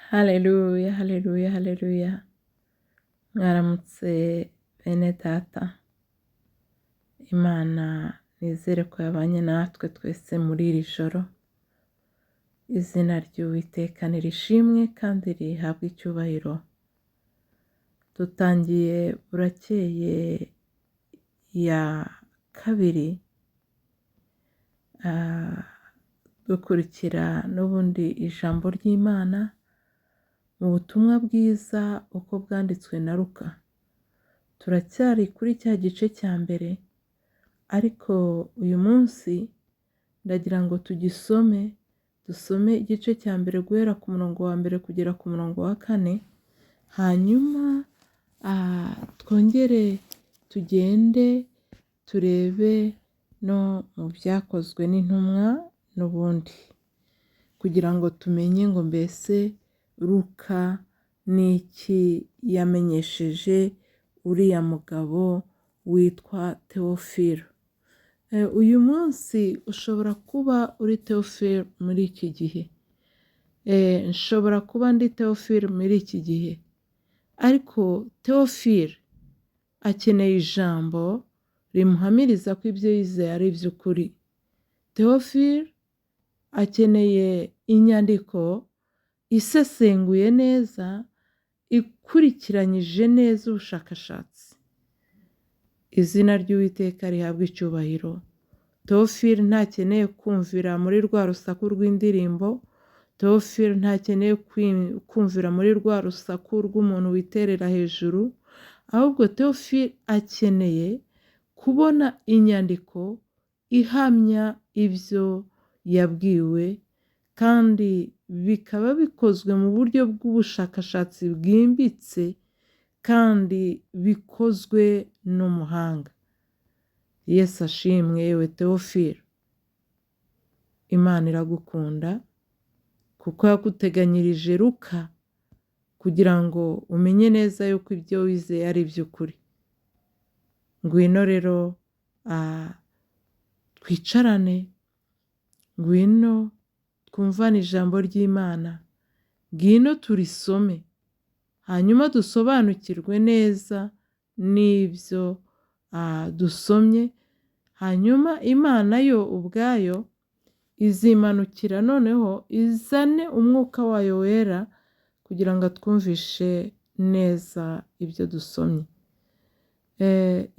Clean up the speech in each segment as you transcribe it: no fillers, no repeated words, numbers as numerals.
Haleluya, haleluya, haleluya. Mwaramutse bene data. Imana nizere ko yabanye natwe twese muri iri joro. Izina ry'Uwiteka nirishimwe kandi rihabwe icyubahiro. Dutangiye burakeye ya kabiri, dukurikira n'ubundi ijambo ry'Imana mu butumwa bwiza uko bwanditswe na Luka. Turacyari kuri cya gice cya mbere, ariko uyu munsi ndagira ngo dusome igice cya mbere guhera ku murongo wa mbere kugera ku murongo wa 4, hanyuma twongere tugende turebe no mu byakozwe n'intumwa n'ubundi, kugira ngo tumenye ngo mbese Luka n'iki yamenyesheje uriya mugabo witwa Theophile. Uyu munsi ushobora kuba uri Theophile muri iki gihe, nshobora kuba ndi Theophile muri iki gihe, ariko Theophile akeneye ijambo rimuhamiriza ko ibyo yizeye ari iby'ukuri. Theophile akeneye inyandiko isesenguye neza, ikurikiranyije neza ubushakashatsi. Izina ry'Uwiteka rihabwe icyubahiro. Theophile ntakeneye kumvira muri rwa rusaku rw'indirimbo. Theophile ntakeneye kumvira muri rwa rusaku rw'umuntu witerera hejuru, ahubwo Theophile akeneye kubona inyandiko ihamya ibyo yabwiwe, kandi bikaba bikozwe mu buryo bw'ubushakashatsi bwimbitse kandi bikozwe n'umuhanga. Yesu ashimwe. Yewe Theophile, Imana iragukunda kuko yaguteganyirije Luka kugira ngo umenye neza yuko ibyo wizeye ari iby'ukuri. Ngwino rero twicarane, ngwino twumvane ijambo ry'Imana, ngwino turisome, hanyuma dusobanukirwe neza n'ibyo dusomye. Hanyuma Imana yo ubwayo izimanukira noneho izane umwuka wayo wera kugira ngo atwumvishe neza ibyo dusomye.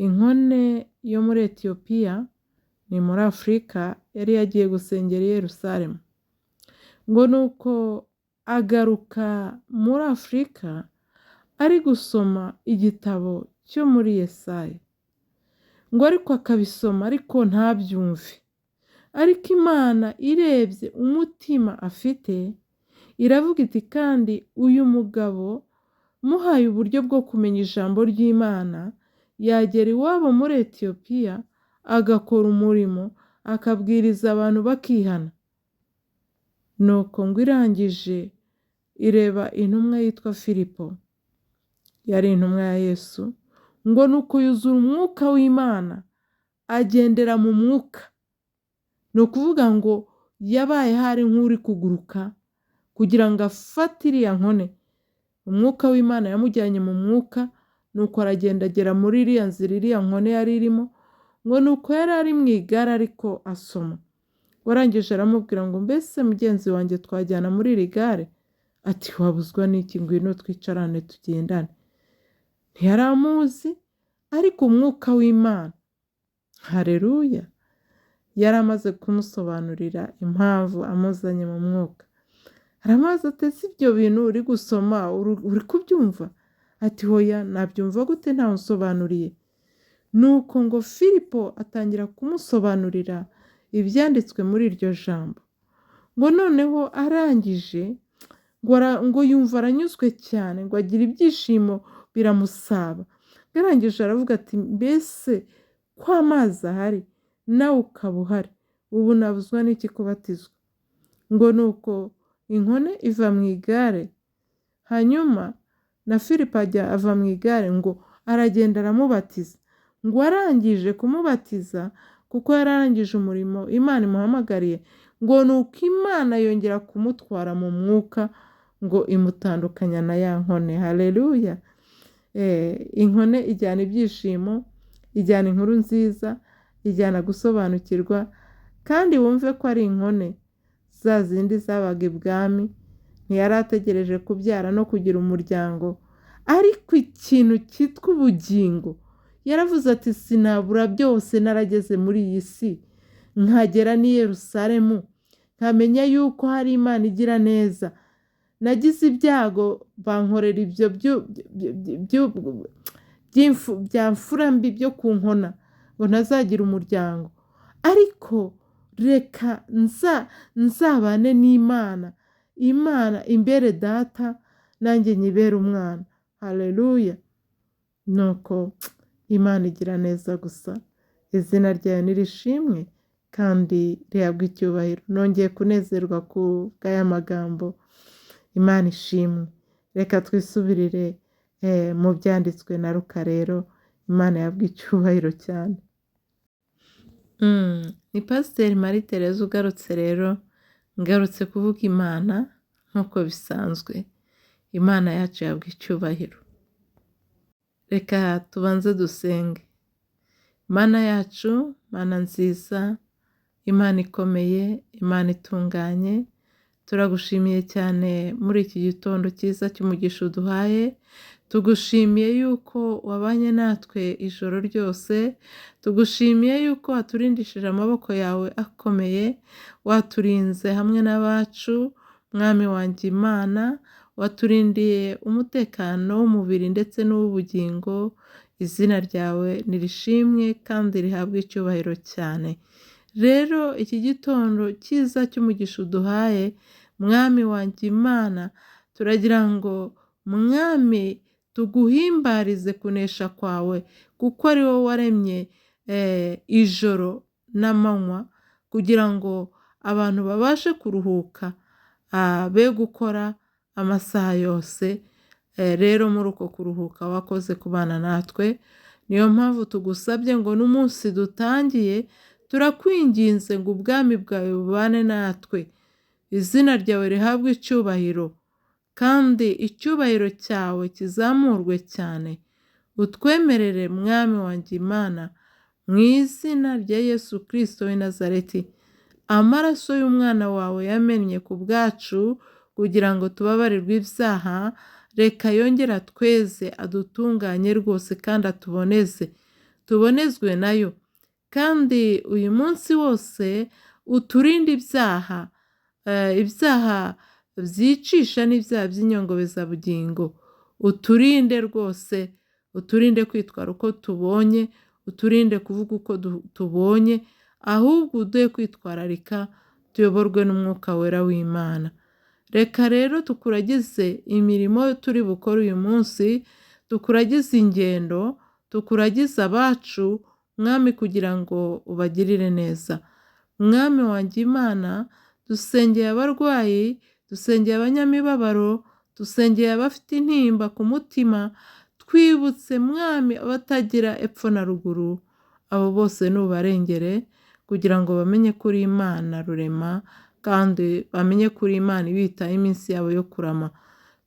Inkone yo muri Etiyopiya, ni muri Afurika, yari yagiye gusengera i Yerusalemu. Ngo nuko agaruka muri Afurika ari gusoma igitabo cyo muri Yesaya. Ngo ariko akabisoma ariko ntabyumve. Ariko Imana irebye umutima afite, iravuga iti kandi uyu mugabo muhaye uburyo bwo kumenya ijambo ry'Imana, yagera iwabo muri Etiyopiya agakora umurimo, akabwiriza abantu bakihana. Nuko ngo irangije ireba intumwa yitwa Filipo, yari intumwa ya Yesu, ngo nuko yuzura umwuka w'Imana, agendera mu mwuka. Ni ukuvuga ngo yabaye hari nk'uri kuguruka kugira ngo afate iriya nkone. Umwuka w'Imana yamujyanye mu mwuka, nuko aragenda agera muri iriya nzira iriya nkone yari irimo. Ngo nuko yari ari mu igare ariko asoma. Warangije aramubwira ngo mbese mugenzi wanjye twajyana muri iri gare? Ati wabuzwa n'iki, ngwino twicarane tugendane. Ntiyari amuzi, ariko umwuka w'Imana, haleluya, yari amaze kumusobanurira impamvu amuzanye mu mwuka. Aramaze ati si ibyo bintu uri gusoma uri kubyumva? Ati hoya, nabyumva gute ntawe unsobanuriye? Nuko ngo Filipo atangira kumusobanurira ibyanditswe muri iryo jambo. Ngo noneho arangije, ngo yumva aranyuzwe cyane, ngo agira ibyishimo biramusaba. Yarangije aravuga ati mbese ko amazi ahari nawe ukaba uhari, ubu nabuzwa n'iki kubatizwa? Ngo nuko inkone iva mu igare, hanyuma na Filipo ava mu igare, ngo aragenda aramubatiza. Ngo arangije kumubatiza, kuko yararangije umurimo Imana imuhamagariye, ngo nuko Imana yongera kumutwara mu mwuka, ngo imutandukanya na ya nkone. Haleluya. Inkone ijyana ibyishimo, ijyana inkuru nziza, ijyana gusobanukirwa, kandi wumve ko ari inkone za zindi zabaga ibwami. Ntiyari ategereje kubyara no kugira umuryango, ariko ikintu cyitwa ubugingo yaravuze ati sinabura byose narageze muri iyi si, nkagera n'i Yerusalemu, nkamenya yuko hari Imana igira neza. Nagize ibyago bankorera ibyo bya mfura mbi byo kunkona ngo ntazagira umuryango, ariko reka nzabane n'Imana, Imana imbere data nanjye nyibere umwana. Haleluya. Nuko Imana igira neza gusa, izina ryayo nirishimwe kandi rihabwa icyubahiro. Nongeye kunezerwa ku bw'aya magambo. Imana ishimwe. Reka twisubirire mu byanditswe na Luka rero. Imana yabwa icyubahiro cyane. Ni Pasiteri Marie Thérèse ugarutse rero, ngarutse kuvuga Imana nk'uko bisanzwe. Imana yacu yabwa icyubahiro. Reka tubanze dusenge. Imana yacu, Mana nziza, Imana ikomeye, Imana itunganye, turagushimiye cyane muri iki gitondo cyiza cy'umugisha uduhaye. Tugushimiye yuko wabanye natwe ijoro ryose, tugushimiye yuko waturindishije amaboko yawe akomeye, waturinze hamwe n'abacu. Mwami wanjye Imana, waturindiye umutekano w'umubiri ndetse n'uw'ubugingo. Izina ryawe nirishimwe kandi rihabwa icyubahiro cyane. Rero iki gitondo cyiza cy'umugisha uduhaye, Mwami wanjye Imana, turagira ngo Mwami tuguhimbarize kunesha kwawe, kuko ari wowe waremye ijoro n'amanywa, kugira ngo abantu babashe kuruhuka, be gukora amasaha yose. Rero muri uko kuruhuka wakoze kubana natwe. Niyo mpamvu tugusabye ngo n'umunsi dutangiye, turakwinginze ngo ubwami bwawe bubane natwe. Izina ryawe rihabwe icyubahiro, kandi icyubahiro cyawe kizamurwe cyane. Utwemerere Mwami wanjye Imana, mu izina rya Yesu Kristo w'i Nazareti, amaraso y'umwana wawe yamennye ku bwacu kugira ngo tubabarirwe ibyaha. Reka yongere atweze, adutunganye rwose kandi atuboneze, tubonezwe nayo. Kandi uyu munsi wose uturinde ibyaha, ibyaha byicisha n'ibyaha by'inyongobezabugingo. Uturinde rwose, uturinde kwitwara uko tubonye, uturinde kuvuga uko tubonye, ahubwo uduhe kwitwararika, tuyoborwe n'umwuka wera w'Imana. Reka rero tukuragize imirimo turi bukore uyu munsi, tukuragize ingendo, tukuragize abacu, Mwami, kugira ngo ubagirire neza. Mwami wanjye Imana, dusengeye abarwayi, dusengeye abanyamibabaro, dusengeye abafite intimba ku mutima, twibutse Mwami abatagira epfo na ruguru. Abo bose nubarengere, kugira ngo bamenye kuri Imana rurema, kandi bamenye kuri Imana ibitaho iminsi yabo yo kurama.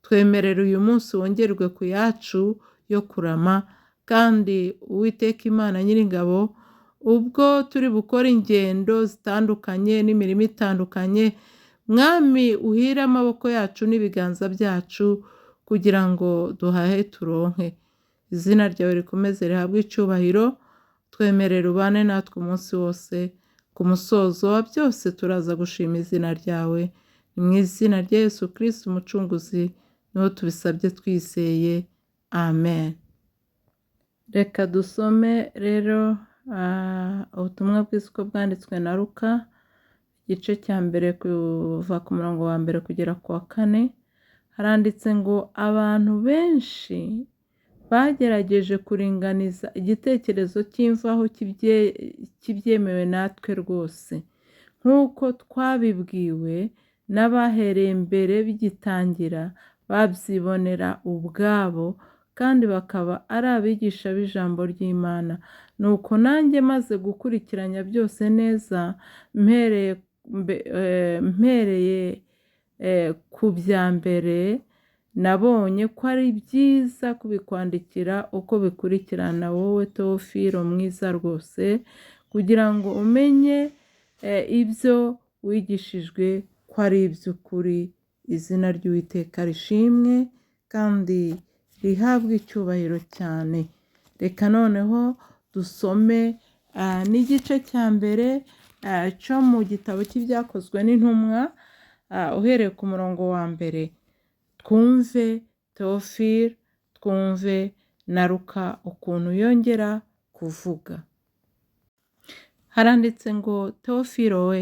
Twemerere uyu munsi wongerwe ku yacu yo kurama, kandi Uwiteka Imana Nyiringabo, ubwo turi bukore ingendo zitandukanye n'imirimo itandukanye, Mwami uhire amaboko yacu n'ibiganza byacu, kugira ngo duhahe turonke. Izina ryawe rikomeze rihabwe icyubahiro. Twemerere ubane natwe umunsi wose. Ku musozo wa byose turaza gushima izina ryawe. Ni mu izina rya Yesu Kristo umucunguzi niho tubisabye twizeye. Amen. Reka dusome rero ubutumwa bwiza uko bwanditswe na Luka, igice cya mbere kuva ku murongo wa mbere kugera ku wa 4. Haranditse ngo abantu benshi bagerageje kuringaniza igitekerezo cy'imvaho kibyemewe natwe rwose, nk'uko twabibwiwe n'abahereye mbere bigitangira, babyibonera ubwabo, kandi bakaba ari abigisha b'ijambo ry'Imana. Nuko nanjye maze gukurikiranya byose neza, mpereye ku bya mbere nabonye ko ari byiza kubikwandikira uko bikurikirana wowe Teofilo mwiza rwose, kugira ngo umenye ibyo wigishijwe ko ari iby'ukuri. Izina ry'Uwiteka rishimwe kandi rihabwe icyubahiro cyane. Reka noneho dusome n'igice cya mbere cyo mu gitabo cy'ibyakozwe n'intumwa, uhereye ku murongo wa mbere. Twumve Teofilo, twumve na Luka ukuntu yongera kuvuga. Haranditse ngo, Teofilo we,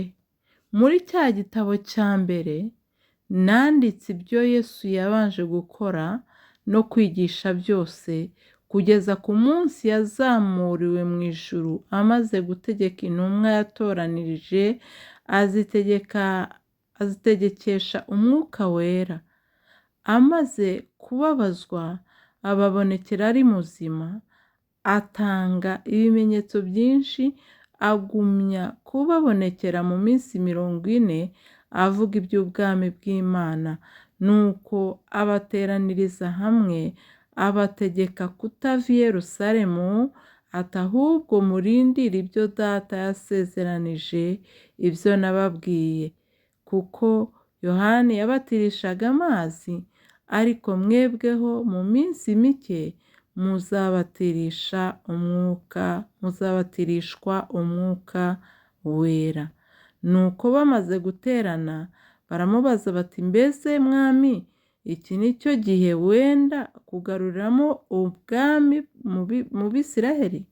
muri cya gitabo cya mbere nanditse ibyo Yesu yabanje gukora no kwigisha byose kugeza ku munsi yazamuriwe mu ijuru, amaze gutegeka intumwa yatoranirije, azitegekesha umwuka wera. Amaze kubabazwa ababonekera ari muzima, atanga ibimenyetso byinshi, agumya kubabonekera mu minsi 40 avuga iby'ubwami bw'Imana. Nuko abateraniriza hamwe, abategeka kutava i Yerusalemu, ati ahubwo murindire ibyo Data yasezeranije, ibyo nababwiye. Kuko Yohani yabatirishaga amazi, ariko mwebweho mu minsi mike muzabatirishwa umwuka wera. Nuko bamaze guterana baramubaza bati, mbese mwami, iki ni cyo gihe wenda kugaruriramo ubwami mu Bisiraheli?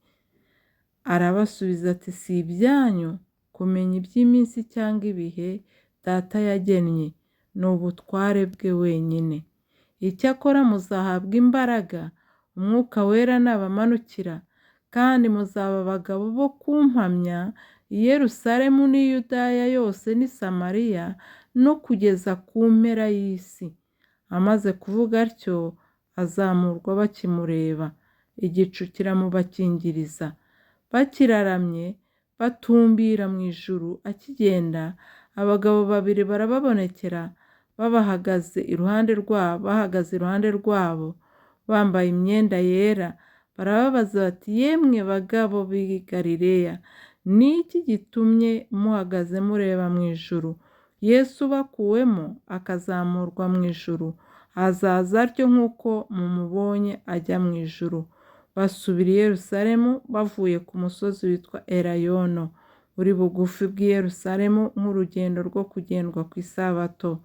Arabasubiza ati, si ibyanyu kumenya iby'iminsi cyangwa ibihe Data yagennye, ni ubutware bwe wenyine. Icyakora muzahabwa imbaraga umwuka wera nabamanukira, kandi muzaba abagabo bo kumpamya i Yerusalemu n'i Yudaya yose n'i Samariya no kugeza ku mpera y'isi. Amaze kuvuga atyo, azamurwa bakimureba, igicu kiramubakingiriza. Bakiraramye batumbira mu ijuru, akigenda abagabo 2 barababonekera, bahagaze iruhande rwabo, bambaye imyenda yera. Barababaza bati, yemwe bagabo b'i Galileya, ni iki gitumye muhagaze mureba mu ijuru? Yesu bakuwemo akazamurwa mu ijuru, azaza atyo nk'uko mumubonye ajya mu ijuru. Basubira i Yerusalemu bavuye ku musozi witwa Elayono, uri bugufi bw'i Yerusalemu nk'urugendo rwo kugendwa ku isabato.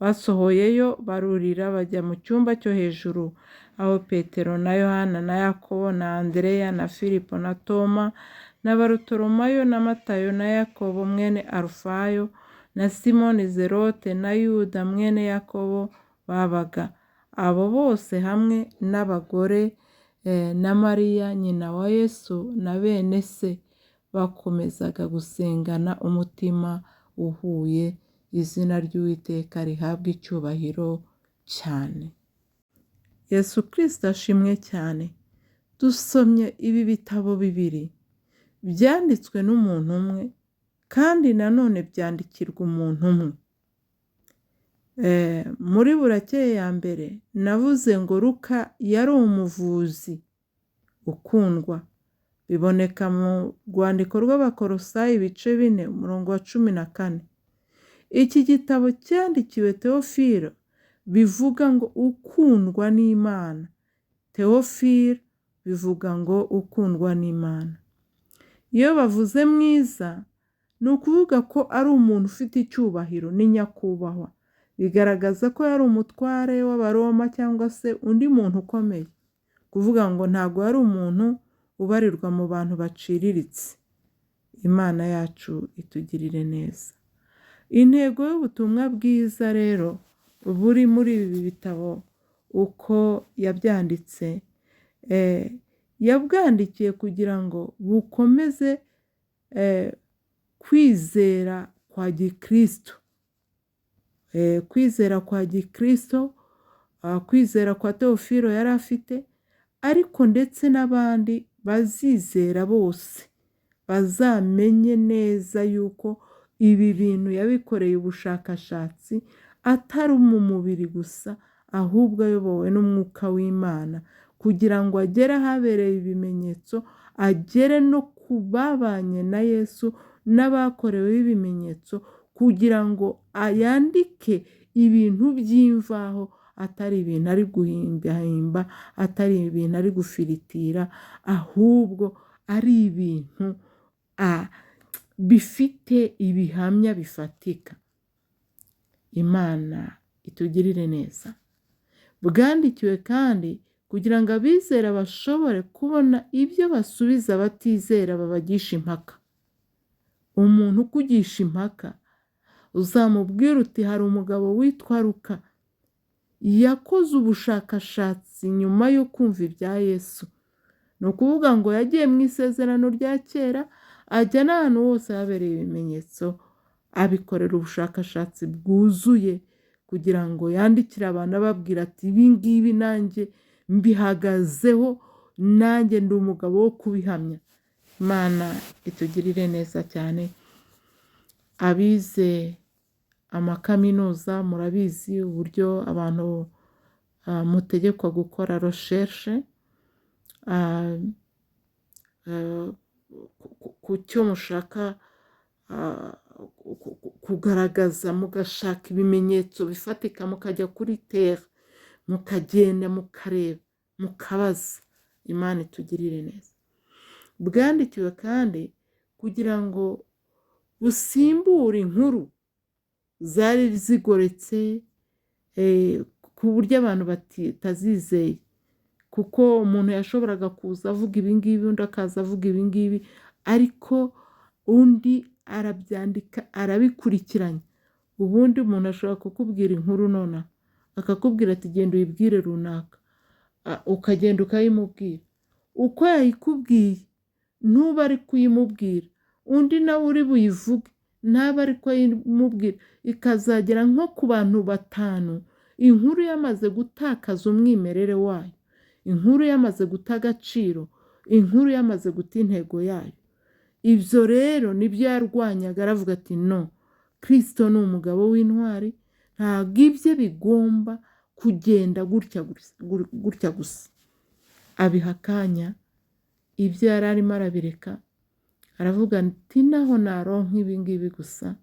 Basohoyeyo barurira bajya mu cyumba cyo hejuru, aho Petero na Yohana na Yakobo na Andereya na Filipo na Toma na Barutolomayo na Matayo na Yakobo mwene Alufayo na Simoni Zerote na Yuda mwene Yakobo babaga. Abo bose hamwe n'abagore na Mariya nyina wa Yesu na bene se bakomezaga gusengana umutima uhuye. Izina ry'Uwiteka rihabwa icyubahiro cyane. Yesu Kristo ashimwe cyane. Dusomye ibi bitabo 2 byanditswe n'umuntu umwe, kandi nanone byandikirwa umuntu umwe. Muri Burakeye ya mbere navuze ngo Luka yari umuvuzi ukundwa. Biboneka mu rwandiko rw'Abakolosayi ibice 4 umurongo wa 14. Iki gitabo cyandikiwe Teofilo bivuga ngo ukundwa n'Imana. Teofilo bivuga ngo ukundwa n'Imana. Iyo bavuze mwiza, ni ukuvuga ko ari umuntu ufite icyubahiro n'inyakubahwa. Bigaragaza ko yari umutware w'Abaroma cyangwa se undi muntu ukomeye. Kuvuga ngo ntabwo ari umuntu ubarirwa mu bantu baciriritse. Imana yacu itugirire neza. Intego y'ubutumwa bwiza rero buri muri ibi bitabo uko yabyanditse, yabwandikiye kugira ngo bukomeze kwizera kwa Gikristo. Kwizera kwa Gikristo, kwizera kwa Teofilo yari afite, ariko ndetse n'abandi bazizera bose bazamenye neza yuko ibi bintu yabikoreye ubushakashatsi, atari mu mubiri gusa, ahubwo ayobowe n'umwuka w'Imana, kugira ngo agere ahabereye ibimenyetso, agere no ku babanye na Yesu n'abakoreweho ibimenyetso, kugira ngo yandike ibintu by'imvaho, atari ibintu ari guhimbahimba, atari ibintu ari gufiritira, ahubwo ari ibintu bifite ibihamya bifatika. Imana itugirire neza. Bwandikiwe kandi kugira ngo abizera bashobore kubona ibyo basubiza abatizera babagisha impaka. Umuntu ukugisha impaka, uzamubwira uti hari umugabo witwa Luka, yakoze ubushakashatsi nyuma yo kumva ibya Yesu. Ni ukuvuga ngo yagiye mu isezerano rya kera, ajya n'ahantu hose habereye ibimenyetso, abikorera ubushakashatsi bwuzuye, kugira ngo yandikire abantu ababwira ati ibi ngibi nanjye mbihagazeho, nanjye ndi umugabo wo kubihamya. Imana itugirire neza cyane. Abize amakaminuza murabizi uburyo abantu mutegekwa gukora recherche ku cyo mushaka kugaragaza, mugashaka ibimenyetso bifatika, mukajya kuri terre, mukagenda mukareba, mukabaza. Imana itugirire neza. Bwandikiwe kandi kugira ngo busimbure inkuru zari zigoretse, ku buryo abantu batazizeye, kuko umuntu yashoboraga kuza avuga ibingibi, undi akaza avuga ibingibi, ariko undi arabyandika, arabikurikiranya. Ubundi umuntu ashobora kukubwira inkuru nonaha, akakubwira ati genda uyibwire runaka, ukagenda ukayimubwira. Uko yayikubwiye ntuba ari kuyimubwira, undi nawe uri buyivuge ntaba ari kuyimubwira, ikazagera nko ku bantu 5, inkuru yamaze gutakaza umwimerere wayo, inkuru yamaze guta agaciro, inkuru yamaze guta intego yayo. Ibyo rero nibyo yarwanyaga, aravuga ati no, Kristo ni umugabo w'intwari, ntabwo ibye bigomba kugenda gutya gusa. Abiha akanya, ibyo yari arimo arabireka, aravuga ati naho naronka ibi ngibi gusa,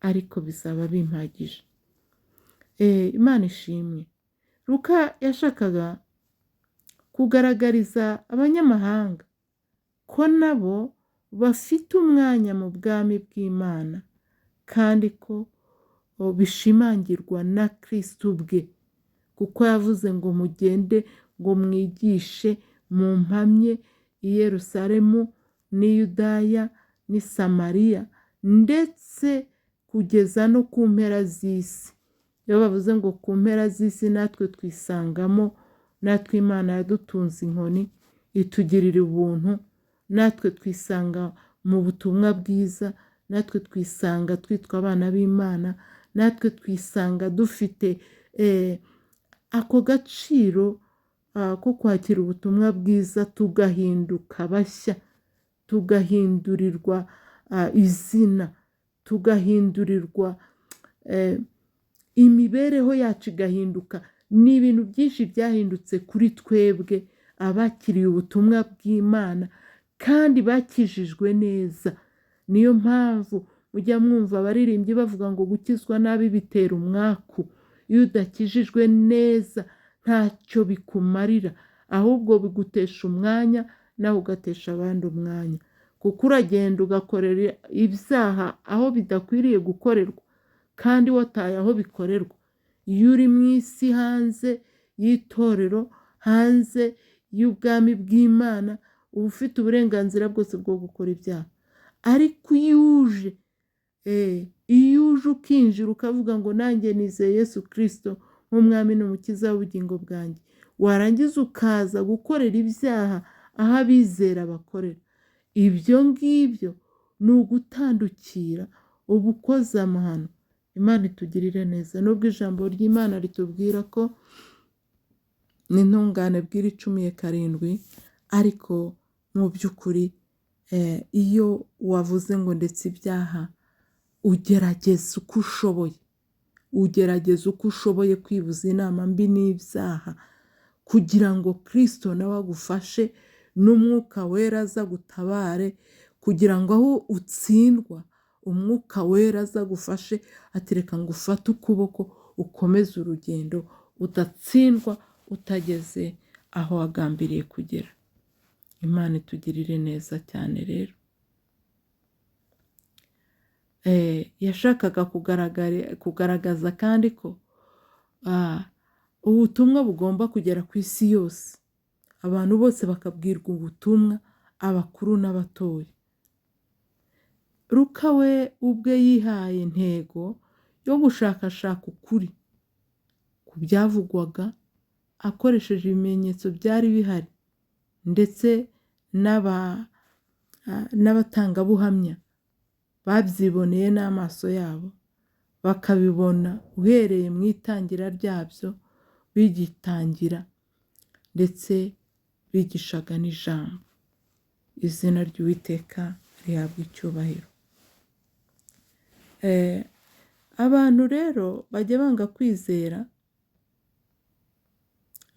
ariko bizaba bimpagije. Imana ishimwe. Luka yashakaga kugaragariza abanyamahanga ko nabo bafite umwanya mu bwami bw'Imana, kandi ko bishimangirwa na Kristo ubwe, kuko yavuze ngo mugende ngo mwigishe mu mpamye i Yerusalemu n'i Yudaya n'i Samariya, ndetse kugeza no ku mpera z'isi. Iyo bavuze ngo ku mpera z'isi, natwe twisangamo, natwe Imana yadutunze inkoni itugirira ubuntu, natwe twisanga mu butumwa bwiza, natwe twisanga twitwa abana b'Imana, natwe twisanga dufite ako gaciro ko kwakira ubutumwa bwiza, tugahinduka bashya, tugahindurirwa izina, tugahindurirwa imibereho yacu igahinduka. Ni ibintu byinshi byahindutse kuri twebwe abakiriye ubutumwa bw'Imana kandi bakijijwe neza. Niyo mpamvu mujya mwumva abaririmbyi bavuga ngo gukizwa nabi bitera umwaku. Iyo udakijijwe neza ntacyo bikumarira, ahubwo bigutesha umwanya, nawe ugatesha abandi umwanya, kuko uragenda ugakorera ibyaha aho bidakwiriye gukorerwa, kandi wataye aho bikorerwa. Iyo uri mu isi, hanze y'itorero, hanze y'ubwami bw'Imana, uba ufite uburenganzira bwose bwo gukora ibyaha. Ariko iyo uje ukinjira ukavuga ngo nanjye nizeye Yesu Kristo nk'umwami n'umukiza w'ubugingo bwanjye, warangiza ukaza gukorera ibyaha aho abizera bakorera, ibyo ngibyo ni ugutandukira, uba ukoze amahano. Imana itugirire neza. Nubwo ijambo ry'Imana ritubwira ko n'intungane bwira icumuye 7, ariko mu by'ukuri iyo wavuze ngo ndetse ibyaha, ugerageza uko ushoboye ugerageza uko ushoboye kwibuza inama mbi n'ibyaha kugira ngo Kristo nawe agufashe n'umwuka wera aza gutabare kugira ngo aho utsindwa umwuka wera aza gufashe ati reka ngo ufate ukuboko ukomeze urugendo udatsindwa utageze aho wagambiriye kugera. Imana itugirire neza cyane rero. Yashakaga kugaragaza kandi ko ubutumwa bugomba kugera ku isi yose, abantu bose bakabwirwa ubutumwa, abakuru n'abatoya. Luka we ubwe yihaye intego yo gushakashaka ukuri ku byavugwaga akoresheje ibimenyetso byari bihari ndetse n'abatangabuhamya babyiboneye n'amaso yabo, bakabibona uhereye mu itangira ryabyo bigitangira ndetse bigishaga n'ijambo. Izina ry'Uwiteka rihabwa icyubahiro. Abantu rero bajya banga kwizera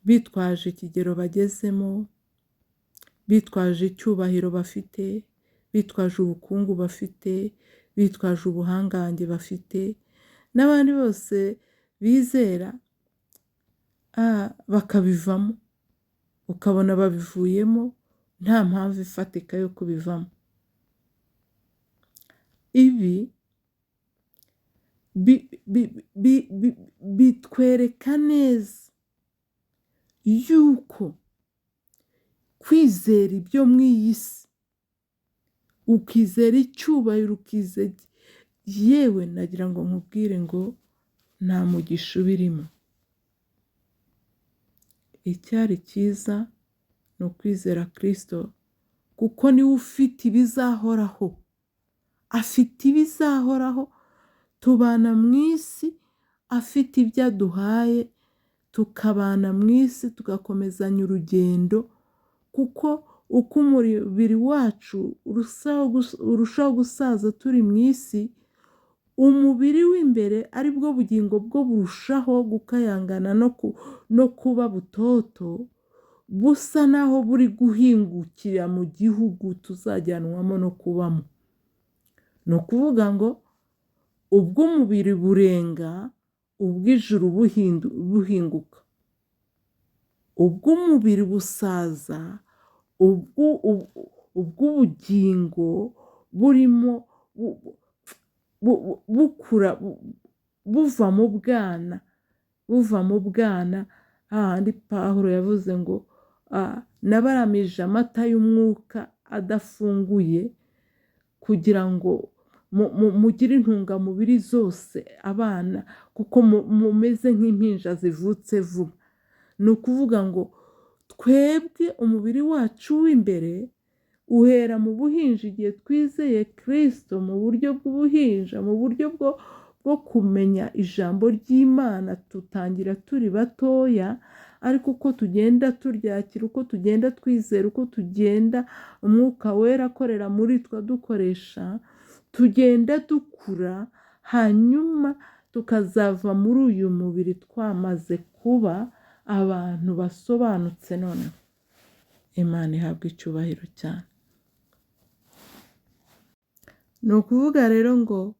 bitwaje ikigero bagezemo, bitwaje icyubahiro bafite, bitwaje ubukungu bafite, bitwaje ubuhangange bafite, n'abandi bose bizera bakabivamo, ukabona babivuyemo nta mpamvu ifatika yo kubivamo. Ibi bitwereka neza yuko kwizera ibyo mu iyi si, ukizera icyubahiro, ukizera yewe nagira ngo nkubwire ngo nta mugisha ubirimo. Icyari cyiza ni ukwizera Kristo kuko niwe ufite ibizahoraho, afite ibizahoraho. Tubana mu isi afite ibyo aduhaye, tukabana mu isi tugakomezanya urugendo, kuko uko umubiri wacu urushaho gusaza turi mu isi, umubiri w'imbere ari bwo bugingo bwo burushaho gukayangana no kuba butoto, busa naho buri guhingukira mu gihugu tuzajyanwamo no kubamo. Ni ukuvuga ngo ubw'umubiri burenga, ubw'ijuru buhinguka. Ubw'umubiri busaza, ubw'ubugingo burimo bukura, buva mu bwana, hahandi Pawulo yavuze ngo nabaramije amata y'umwuka adafunguye kugira ngo mugire intungamubiri zose abana, kuko mumeze nk'impinja zivutse vuba. Ni ukuvuga ngo twebwe umubiri wacu w'imbere uhera mu buhinja igihe twizeye Kristo, mu buryo bw'ubuhinja, mu buryo bwo kumenya ijambo ry'Imana. Tutangira turi batoya, ariko uko tugenda turyakira, uko tugenda twizera, uko tugenda umwuka wera akorera muri twe dukoresha, tugenda dukura, hanyuma tukazava muri uyu mubiri twamaze kuba abantu basobanutse. None Imana ihabwa icyubahiro cyane. Ni ukuvuga rero ngo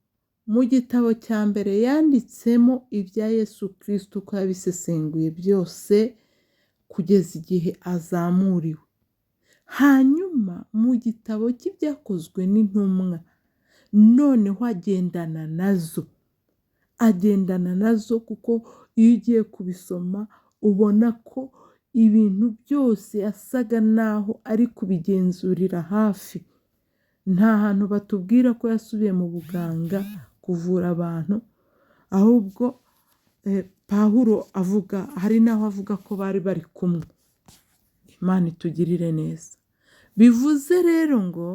mu gitabo cya mbere yanditsemo ibya Yesu Kristo uko yabisesenguye byose kugeza igihe azamuriwe. Hanyuma mu gitabo cy'ibyakozwe n'intumwa noneho agendana nazo, kuko iyo ugiye kubisoma ubona ko ibintu byose yasaga naho ari kubigenzurira hafi. Nta hantu batubwira ko yasubiye mu buganga kuvura abantu, ahubwo Pawulo hari n'aho avuga ko bari bari kumwe. Imana itugirire neza. Bivuze rero ngo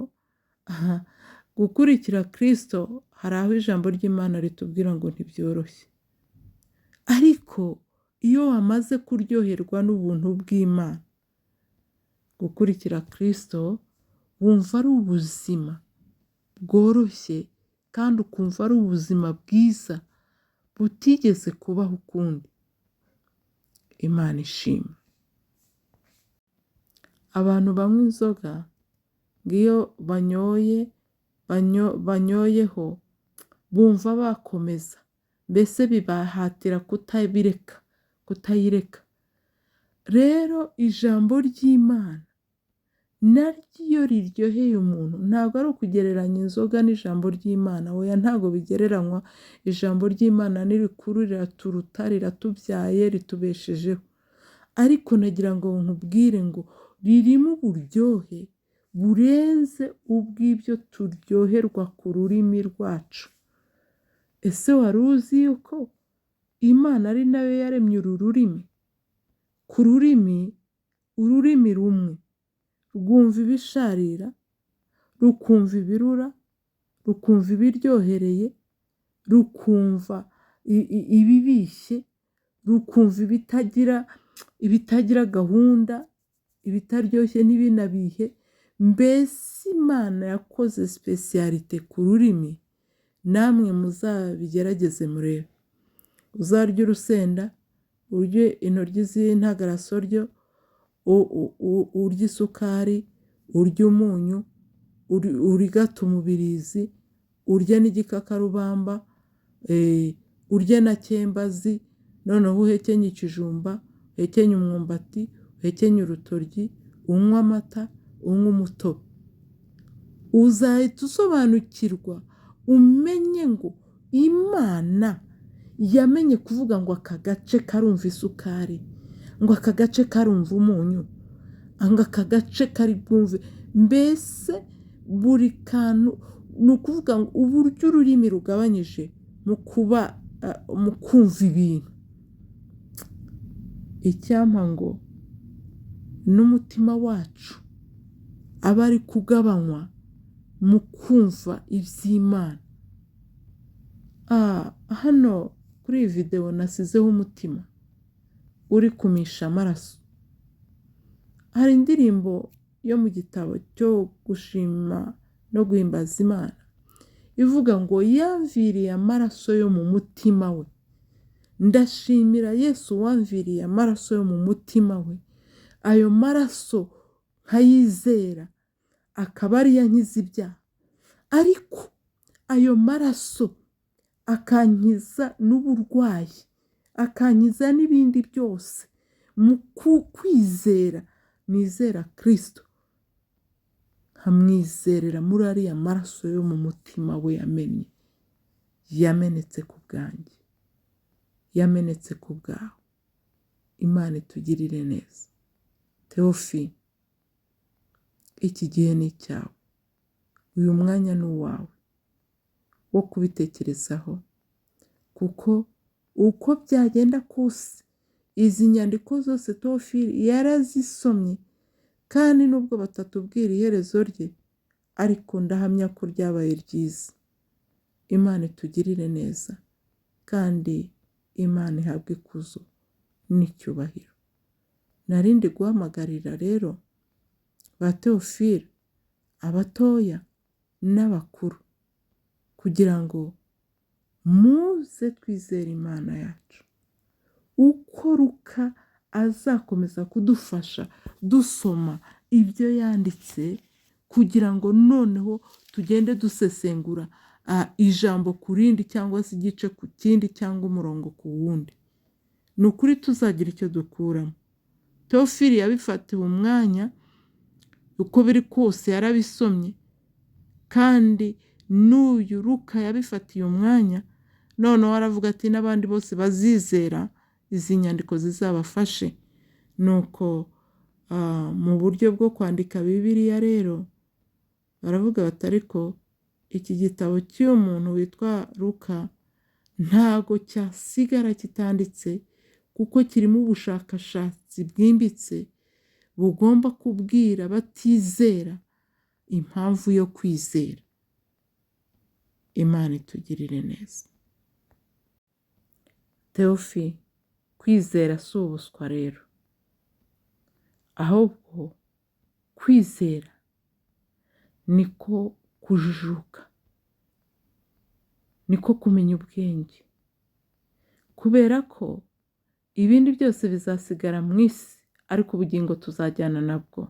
gukurikira Kristo hari aho ijambo ry'Imana ritubwira ngo ntibyoroshye, ariko iyo wamaze kuryoherwa n'ubuntu bw'Imana, gukurikira Kristo wumva ari ubuzima bworoshye kandi ukumva ari ubuzima bwiza butigeze kubaho ukundi. Imana ishimwe. Abantu banywa inzoga ngo iyo banyoyeho bumva bakomeza, mbese bibahatira kutayireka. Rero ijambo ry'Imana naryo iyo riryoheye umuntu, ntabwo ari ukugereranya inzoga n'ijambo ry'Imana, oya, ntabwo bigereranywa. Ijambo ry'Imana ni rikuru, riraturuta, riratubyaye, ritubeshejeho. Ariko nagira ngo nkubwire ngo ririmo uburyohe burenze ubw'ibyo turyoherwa ku rurimi rwacu. Ese wari uzi yuko Imana ari nayo yaremye uru rurimi? Ku ururimi rumwe rwumva ibisharira, rukumva ibirura, rukumva ibiryohereye, rukumva ibibishye, rukumva ibitagira gahunda, ibitaryoshye n'ibinabihe. Mbese Imana yakoze specialite ku rurimi. Namwe muzabigerageze murebe. Uzarya urusenda, urye intoryi z'intagarasoryo, urye isukari, urye umunyu, urigata umubirizi, urye n'igikakarubamba, urye na cyembazi, noneho uhekenye ikijumba, uhekenye umwumbati, uhekenye urutoryi, unywe amata, unywe umutobe. Uzahita usobanukirwa, umenye ngo Imana yamenye kuvuga ngo aka gace karumva isukari, ngo aka gace karumva umunyu, ngo aka gace kari bwumve. Mbese buri kantu, ni ukuvuga ngo uburyo ururimi rugabanyije mu kumva ibintu. Icyampa ngo n'umutima wacu aba ari kugabanywa mu kumva iby'Imana. Hano kuri iyi videwo nasizeho umutima uri kumisha amaraso. Hari indirimbo yo mu gitabo cyo gushima no guhimbaza Imana ivuga ngo yamviriye amaraso yo mu mutima we. Ndashimira Yesu wamviriye amaraso yo mu mutima we. Ayo maraso nkayizera, akaba ari yankiza ibyaha. Ariko ayo maraso akankiza n'uburwayi, akankiza n'ibindi byose. Mu kwizera, nizera Kristo, nkamwizerera muri ariya maraso yo mu mutima we yamenetse ku bwanjye, yamenetse ku bwawe. Imana itugirire neza. Theophile, iki gihe ni icyawe, uyu mwanya ni uwawe wo kubitekerezaho, kuko uko byagenda kose izi nyandiko zose Theophile yarazisomye, kandi nubwo batatubwira iherezo rye, ariko ndahamya ko ryabaye ryiza. Imana itugirire neza, kandi Imana ihabwe ikuzo n'icyubahiro. Narindi guhamagarira rero ba Theophile, abatoya n'abakuru, kugira ngo muze twizere Imana yacu. Uko Luka azakomeza kudufasha dusoma ibyo yanditse, kugira ngo noneho tugende dusesengura ijambo ku rindi, cyangwa se igice ku kindi, cyangwa umurongo ku wundi, ni ukuri tuzagira icyo dukuramo. Theophile yabifatiwe umwanya, uko biri kose yarabisomye, kandi n'uyu Luka yabifatiye umwanya. Noneho aravuga ati n'abandi bose bazizera izi nyandiko zizabafashe. Nuko mu buryo bwo kwandika Bibiliya rero baravuga bati ariko iki gitabo cy'uyu muntu witwa Luka ntago cyasigara kitanditse, kuko kirimo ubushakashatsi bwimbitse bugomba kubwira batizera impamvu yo kwizera. Imana itugirire neza. Theophile, kwizera si ubuswa rero, ahubwo kwizera niko kujijuka, niko kumenya ubwenge, kubera ko ibindi byose bizasigara mu isi ariko ubugingo tuzajyana nabwo.